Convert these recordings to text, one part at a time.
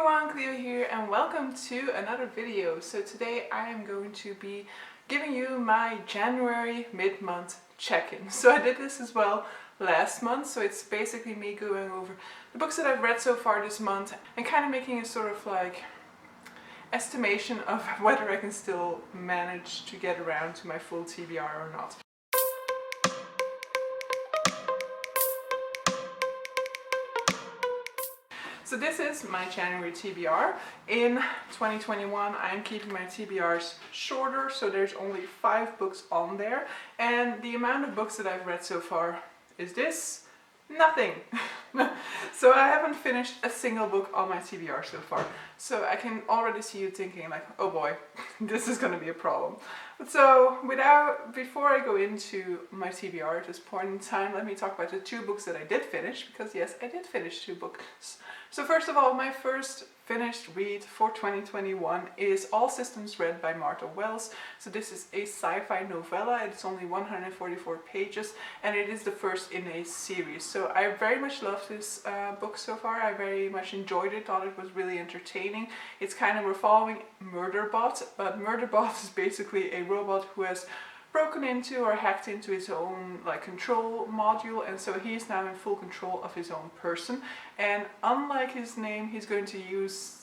everyone, Clio here and welcome to another video. So today I am going to be giving you my January mid-month check-in. So I did this as well last month, so it's basically me going over the books that I've read so far this month and kind of making a sort of like estimation of whether I can still manage to get around to my full TBR or not. So this is my January TBR. In 2021 I'm keeping my TBRs shorter, so there's only 5 books on there, and the amount of books that I've read so far is this: nothing. So I haven't finished a single book on my TBR so far. So I can already see you thinking like, oh boy, this is going to be a problem. So before I go into my TBR at this point in time, let me talk about the 2 books that I did finish, because yes, I did finish 2 books. So first of all, my first finished read for 2021 is All Systems Red by Martha Wells. So this is a sci-fi novella. It's only 144 pages and it is the first in a series. So I very much loved this book so far. I very much enjoyed it, thought it was really entertaining. It's kind of, we're following Murderbot, but Murderbot is basically a robot who has broken into or hacked into his own control module, and so he's now in full control of his own person, and unlike his name, he's going to use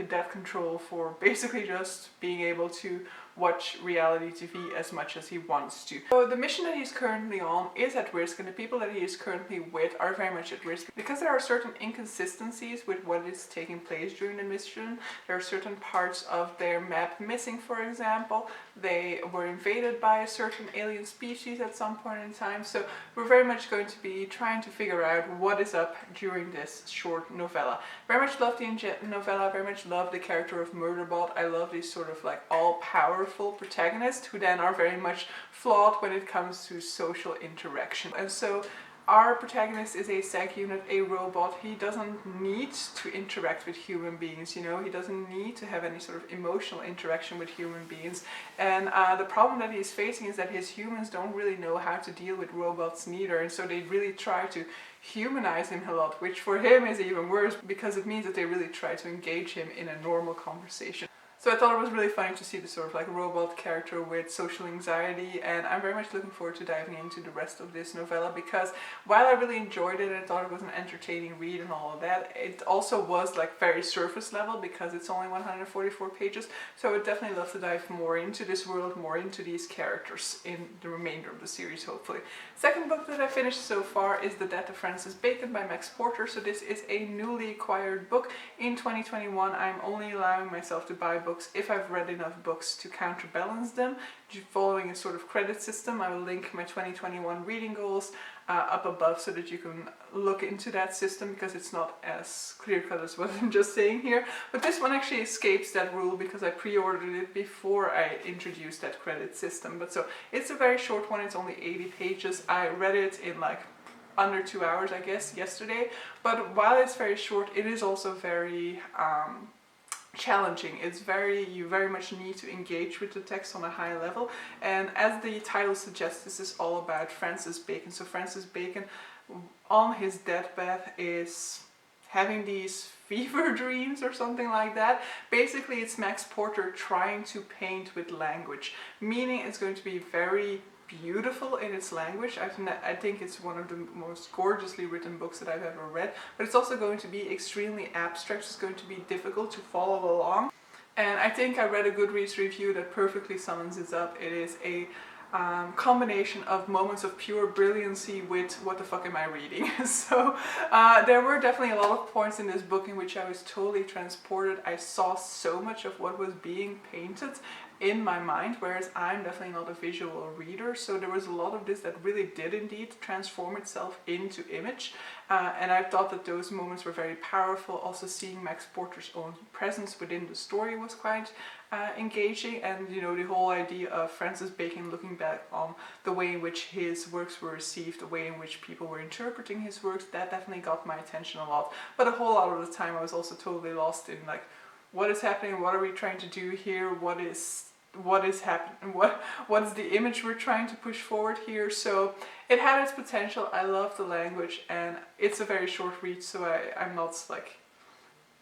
that control for basically just being able to watch reality TV as much as he wants to. So the mission that he's currently on is at risk, and the people that he is currently with are very much at risk because there are certain inconsistencies with what is taking place during the mission. There are certain parts of their map missing, for example. They were invaded by a certain alien species at some point in time, so we're very much going to be trying to figure out what is up during this short novella. Very much love the novella, very much love the character of Murderbot. I love these sort of like all-powerful protagonists who then are very much flawed when it comes to social interaction. And so our protagonist is a sec unit, a robot. He doesn't need to interact with human beings, you know, he doesn't need to have any sort of emotional interaction with human beings. And the problem that he's facing is that his humans don't really know how to deal with robots neither, and so they really try to humanize him a lot, which for him is even worse because it means that they really try to engage him in a normal conversation. So I thought it was really funny to see the sort of like robot character with social anxiety, and I'm very much looking forward to diving into the rest of this novella, because while I really enjoyed it and I thought it was an entertaining read and all of that, it also was like very surface level because it's only 144 pages, so I would definitely love to dive more into this world, more into these characters in the remainder of the series, hopefully. Second book that I finished so far is The Death of Francis Bacon by Max Porter. So this is a newly acquired book. In 2021 I'm only allowing myself to buy books if I've read enough books to counterbalance them, following a sort of credit system. I will link my 2021 reading goals up above so that you can look into that system, because it's not as clear-cut as what I'm just saying here. But this one actually escapes that rule because I pre-ordered it before I introduced that credit system. But so it's a very short one, it's only 80 pages. I read it in like under 2 hours, I guess, yesterday. But while it's very short, it is also very challenging. You very much need to engage with the text on a high level, and as the title suggests, this is all about Francis Bacon. So Francis Bacon on his deathbed is having these fever dreams or something like that. Basically it's Max Porter trying to paint with language, meaning it's going to be very beautiful in its language. I think it's one of the most gorgeously written books that I've ever read, but it's also going to be extremely abstract. It's going to be difficult to follow along, and I think I read a Goodreads review that perfectly sums it up. It is a combination of moments of pure brilliancy with what the fuck am I reading. So there were definitely a lot of points in this book in which I was totally transported. I saw so much of what was being painted in my mind, whereas I'm definitely not a visual reader, so there was a lot of this that really did indeed transform itself into image, and I thought that those moments were very powerful. Also seeing Max Porter's own presence within the story was quite engaging, and you know, the whole idea of Francis Bacon looking back on the way in which his works were received, the way in which people were interpreting his works, that definitely got my attention a lot. But a whole lot of the time I was also totally lost in like, what is happening, what are we trying to do here, what is happening, what is the image we're trying to push forward here. So it had its potential. I love the language, and it's a very short read, so I'm not like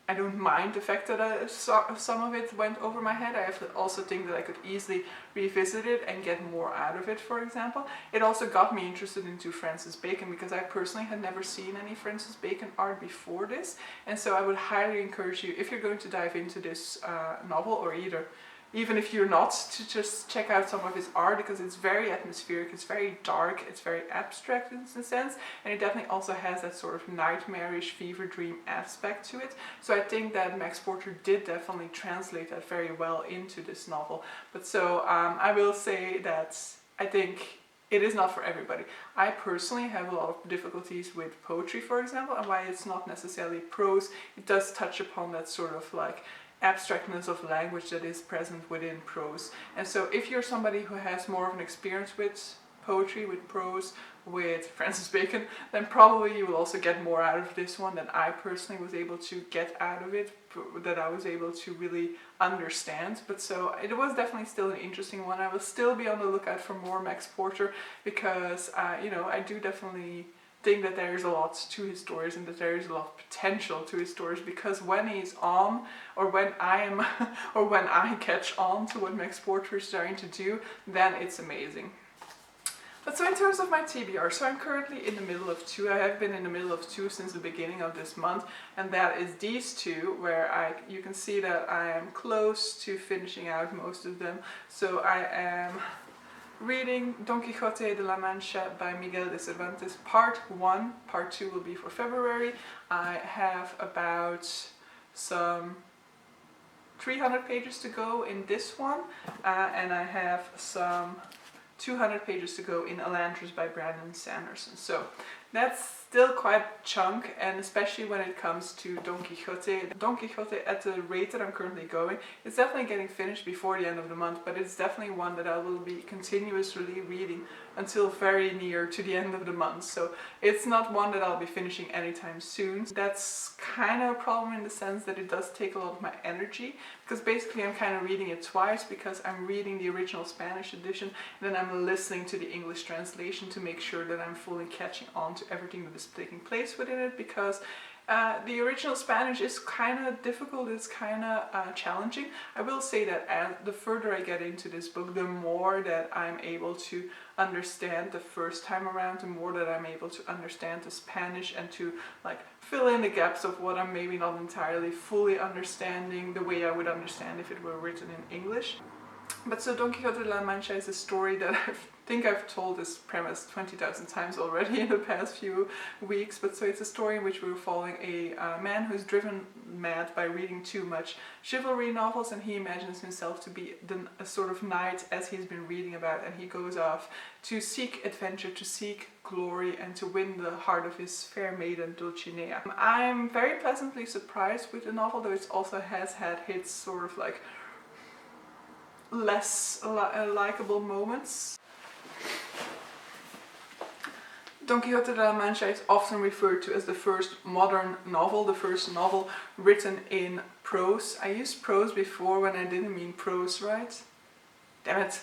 I don't mind the fact that some of it went over my head. I also think that I could easily revisit it and get more out of it, for example. It also got me interested into Francis Bacon because I personally had never seen any Francis Bacon art before this. And so I would highly encourage you, if you're going to dive into this novel, or even if you're not, to just check out some of his art, because it's very atmospheric, it's very dark, it's very abstract in a sense, and it definitely also has that sort of nightmarish fever dream aspect to it. So I think that Max Porter did definitely translate that very well into this novel. But so I will say that I think it is not for everybody. I personally have a lot of difficulties with poetry, for example, and why it's not necessarily prose. It does touch upon that sort of like abstractness of language that is present within prose. And so if you're somebody who has more of an experience with poetry, with prose, with Francis Bacon, then probably you will also get more out of this one than I personally was able to get out of it, that I was able to really understand. But so it was definitely still an interesting one. I will still be on the lookout for more Max Porter, because you know, I do definitely think that there is a lot to his stories, and that there is a lot of potential to his stories, because when he's on, or when I am or when I catch on to what Max Porter is trying to do, then it's amazing. But so in terms of my TBR, so I'm currently in the middle of two. I have been in the middle of two since the beginning of this month, and that is these two, where you can see that I am close to finishing out most of them. So I am reading Don Quixote de la Mancha by Miguel de Cervantes, part 1. Part 2 will be for February. I have about some 300 pages to go in this one, and I have some 200 pages to go in Elantris by Brandon Sanderson. So that's still quite a chunk, and especially when it comes to Don Quixote. Don Quixote, at the rate that I'm currently going, it's definitely getting finished before the end of the month, but it's definitely one that I will be continuously reading until very near to the end of the month. So it's not one that I'll be finishing anytime soon. That's kind of a problem in the sense that it does take a lot of my energy, because basically I'm kind of reading it twice, because I'm reading the original Spanish edition and then I'm listening to the English translation to make sure that I'm fully catching on to everything that is taking place within it, because the original Spanish is kind of difficult, it's kind of challenging. I will say that the further I get into this book, the more that I'm able to understand the first time around, the more that I'm able to understand the Spanish and to like fill in the gaps of what I'm maybe not entirely fully understanding the way I would understand if it were written in English. But so Don Quixote de la Mancha is a story that I think I've told this premise 20,000 times already in the past few weeks. But so it's a story in which we're following a man who's driven mad by reading too much chivalry novels, and he imagines himself to be a sort of knight as he's been reading about, and he goes off to seek adventure, to seek glory, and to win the heart of his fair maiden Dulcinea. I'm very pleasantly surprised with the novel, though it also has had its sort of like less likable moments. Don Quixote de la Mancha is often referred to as the first modern novel, the first novel written in prose. I used prose before when I didn't mean prose, right? Damn it.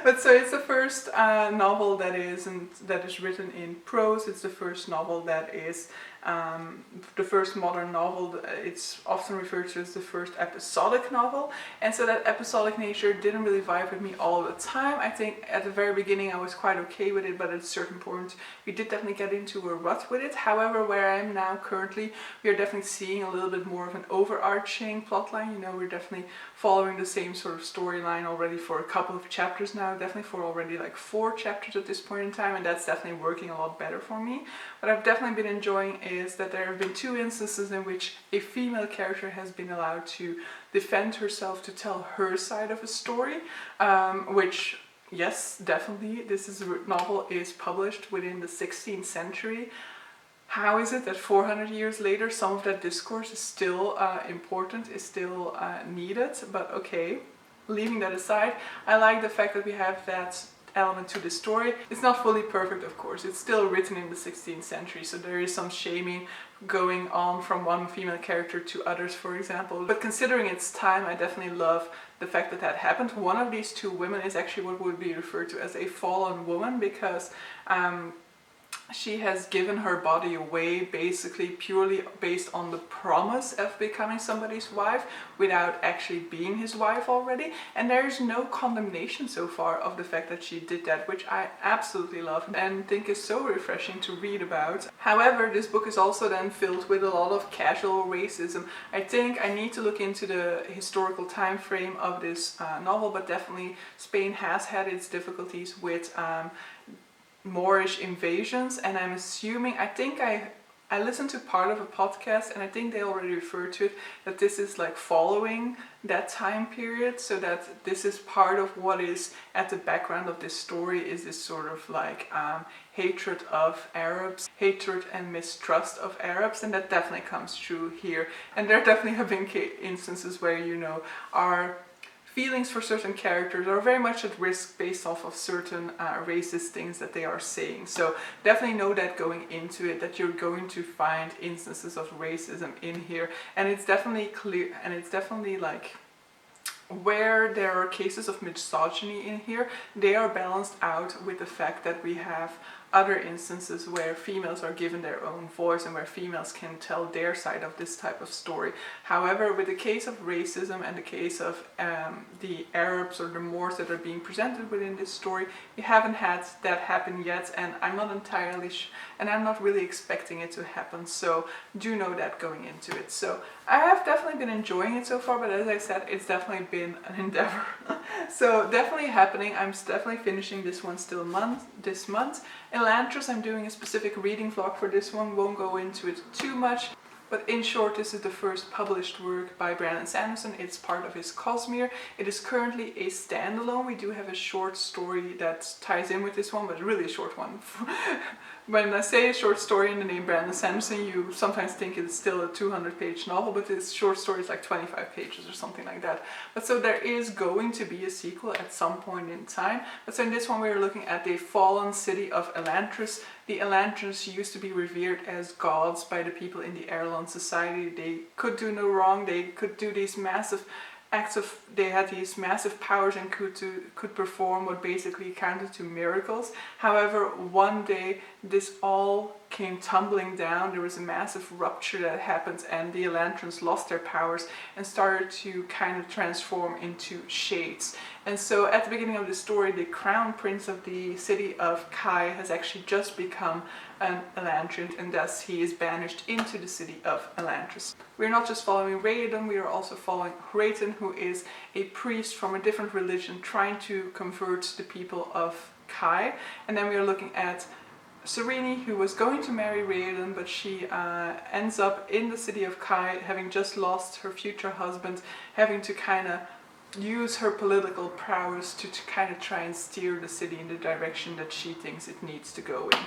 But so it's the first novel that is written in prose. It's the first novel that is the first modern novel. It's often referred to as the first episodic novel, and so that episodic nature didn't really vibe with me all the time. I think at the very beginning I was quite okay with it, but at a certain point we did definitely get into a rut with it. However, where I am now currently, we are definitely seeing a little bit more of an overarching plotline. You know, we're definitely following the same sort of storyline already for a couple of chapters now, definitely for already like 4 chapters at this point in time, and that's definitely working a lot better for me. What I've definitely been enjoying is that there have been 2 instances in which a female character has been allowed to defend herself, to tell her side of a story, which, yes, definitely, this novel is published within the 16th century. How is it that 400 years later some of that discourse is still important, is still needed? But okay, leaving that aside, I like the fact that we have that element to the story. It's not fully perfect, of course. It's still written in the 16th century, so there is some shaming going on from one female character to others, for example. But considering its time, I definitely love the fact that that happened. One of these 2 women is actually what would be referred to as a fallen woman, because she has given her body away basically purely based on the promise of becoming somebody's wife without actually being his wife already. And there's no condemnation so far of the fact that she did that, which I absolutely love and think is so refreshing to read about. However, this book is also then filled with a lot of casual racism. I think I need to look into the historical time frame of this novel, but definitely Spain has had its difficulties with Moorish invasions, and I'm assuming, I think I listened to part of a podcast and I think they already referred to it, that this is like following that time period, so that this is part of what is at the background of this story, is this sort of like hatred of Arabs, hatred and mistrust of Arabs, and that definitely comes through here. And there definitely have been instances where, you know, our feelings for certain characters are very much at risk based off of certain racist things that they are saying. So definitely know that going into it, that you're going to find instances of racism in here, and it's definitely clear, and it's definitely like where there are cases of misogyny in here, they are balanced out with the fact that we have other instances where females are given their own voice and where females can tell their side of this type of story. However, with the case of racism and the case of the Arabs or the Moors that are being presented within this story, we haven't had that happen yet, and I'm not entirely and I'm not really expecting it to happen, so do know that going into it. So I have definitely been enjoying it so far, but as I said, it's definitely been an endeavor. So definitely happening. I'm definitely finishing this one still this month. Elantris, I'm doing a specific reading vlog for this one, won't go into it too much. But in short, this is the first published work by Sanderson. It's part of his Cosmere. It is currently a standalone. We do have a short story that ties in with this one, but really a short one. When I say a short story in the name Brandon Sanderson, you sometimes think it's still a 200-page novel, but this short story is like 25 pages or something like that. But so there is going to be a sequel at some point in time. But so in this one we are looking at the fallen city of Elantris. The Elantris used to be revered as gods by the people in the Erelon society. They could do no wrong, they could do these massive acts of, they had these massive powers and could perform what basically counted to miracles. However, one day this all came tumbling down. There was a massive rupture that happened, and the Elantrans lost their powers and started to kind of transform into shades. And so at the beginning of the story, the crown prince of the city of Kai has actually just become an Elantris, and thus he is banished into the city of Elantris. We're not just following Raiden, we are also following Raiden, who is a priest from a different religion trying to convert the people of Kai. And then we are looking at Serene, who was going to marry Raiden, but she ends up in the city of Kai, having just lost her future husband, having to kind of use her political prowess to kind of try and steer the city in the direction that she thinks it needs to go in.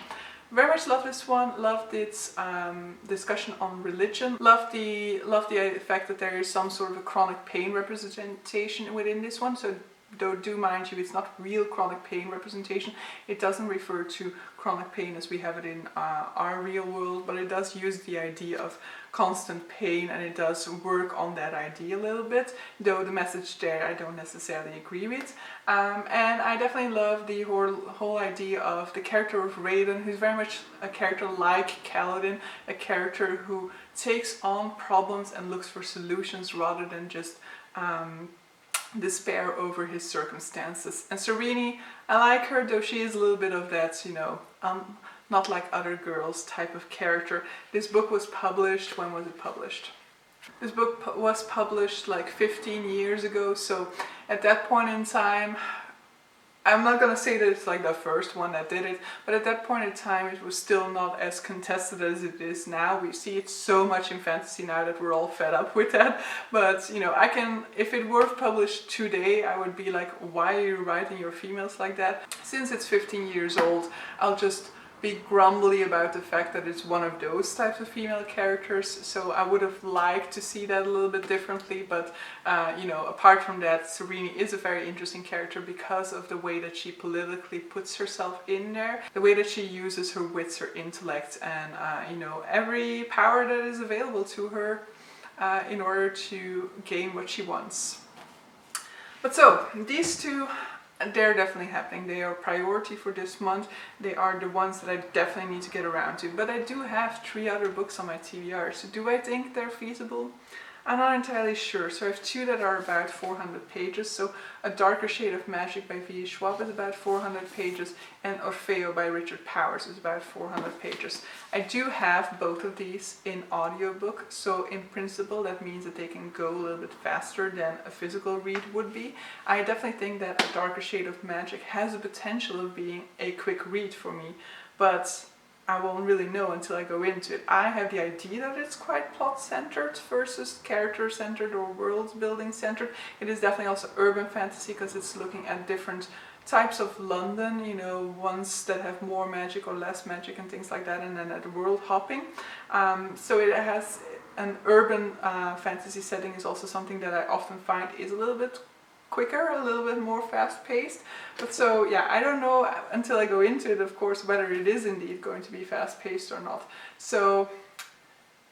Very much love this one, loved its discussion on religion, loved the fact that there is some sort of a chronic pain representation within this one. So though do mind you, it's not real chronic pain representation. It doesn't refer to chronic pain as we have it in our real world, but it does use the idea of constant pain, and it does work on that idea a little bit, though the message there I don't necessarily agree with. And I definitely love the whole idea of the character of Raiden, who's very much a character like Kaladin, a character who takes on problems and looks for solutions rather than just despair over his circumstances. And Serene, I like her, though she is a little bit of that, you know, not like other girls type of character. This book was published, when was it published? This book was published like 15 years ago, so at that point in time, I'm not gonna say that it's like the first one that did it, but at that point in time it was still not as contested as it is now. We see it so much in fantasy now that we're all fed up with that. But you know, if it were published today, I would be like, why are you writing your females like that? Since it's 15 years old, I'll just be grumbly about the fact that it's one of those types of female characters. So I would have liked to see that a little bit differently, but you know, apart from that, Serene is a very interesting character because of the way that she politically puts herself in there, the way that she uses her wits, her intellect, and you know, every power that is available to her in order to gain what she wants. But so, these two they're definitely happening. They are priority for this month. They are the ones that I definitely need to get around to. But I do have 3 other books on my TBR, so do I think they're feasible? I'm not entirely sure. So I have 2 that are about 400 pages. So A Darker Shade of Magic by V. Schwab is about 400 pages, and Orfeo by Richard Powers is about 400 pages. I do have both of these in audiobook, so in principle that means that they can go a little bit faster than a physical read would be. I definitely think that A Darker Shade of Magic has the potential of being a quick read for me, but I won't really know until I go into it. I have the idea that it's quite plot-centered versus character-centered or world-building centered. It is definitely also urban fantasy because it's looking at different types of London, you know, ones that have more magic or less magic and things like that, and then at world hopping. So it has an urban fantasy setting is also something that I often find is a little bit quicker, a little bit more fast-paced. But so yeah, I don't know until I go into it, of course, whether it is indeed going to be fast-paced or not. So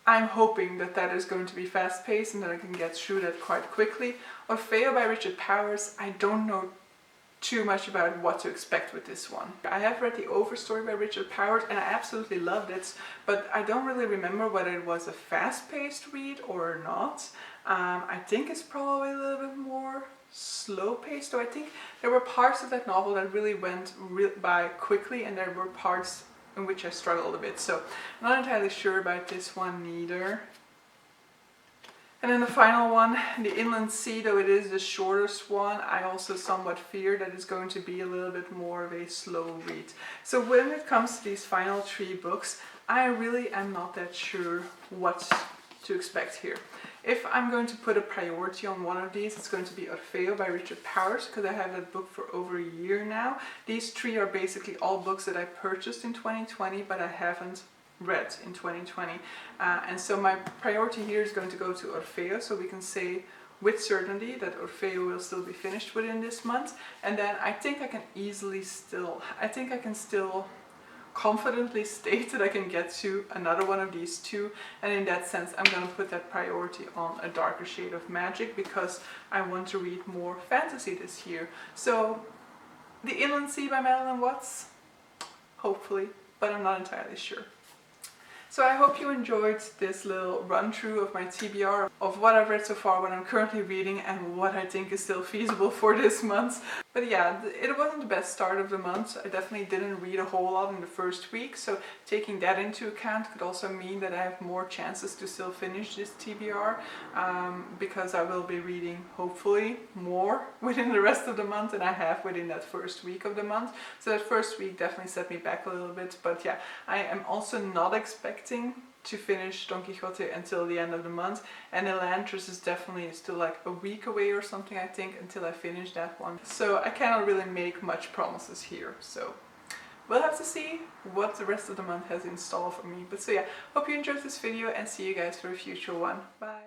I'm hoping that that is going to be fast-paced and that I can get through that quite quickly. Orfeo by Richard Powers, I don't know too much about what to expect with this one. I have read the Overstory by Richard Powers and I absolutely loved it, but I don't really remember whether it was a fast-paced read or not. I think it's probably a little bit more slow-paced, though I think there were parts of that novel that really went by quickly, and there were parts in which I struggled a bit, so I'm not entirely sure about this one neither. And then the final one, The Inland Sea, though it is the shortest one, I also somewhat fear that it's going to be a little bit more of a slow read. So when it comes to these final 3 books, I really am not that sure what to expect here. If I'm going to put a priority on one of these, it's going to be Orfeo by Richard Powers, because I have that book for over a year now. These 3 are basically all books that I purchased in 2020, but I haven't read in 2020. And so my priority here is going to go to Orfeo, so we can say with certainty that Orfeo will still be finished within this month. And then I think I can still confidently state that I can get to another one of these 2, and in that sense I'm going to put that priority on A Darker Shade of Magic because I want to read more fantasy this year. So The Inland Sea by Madeleine Watts, hopefully, but I'm not entirely sure. So I hope you enjoyed this little run through of my TBR of what I've read so far, what I'm currently reading, and what I think is still feasible for this month. But yeah, it wasn't the best start of the month. I definitely didn't read a whole lot in the first week, so taking that into account could also mean that I have more chances to still finish this TBR, because I will be reading hopefully more within the rest of the month than I have within that first week of the month. So that first week definitely set me back a little bit, but yeah, I am also not expecting to finish Don Quixote until the end of the month, and Elantris is definitely still like a week away or something, I think, until I finish that one. So I cannot really make much promises here, so we'll have to see what the rest of the month has in store for me. But so yeah, hope you enjoyed this video and see you guys for a future one. Bye!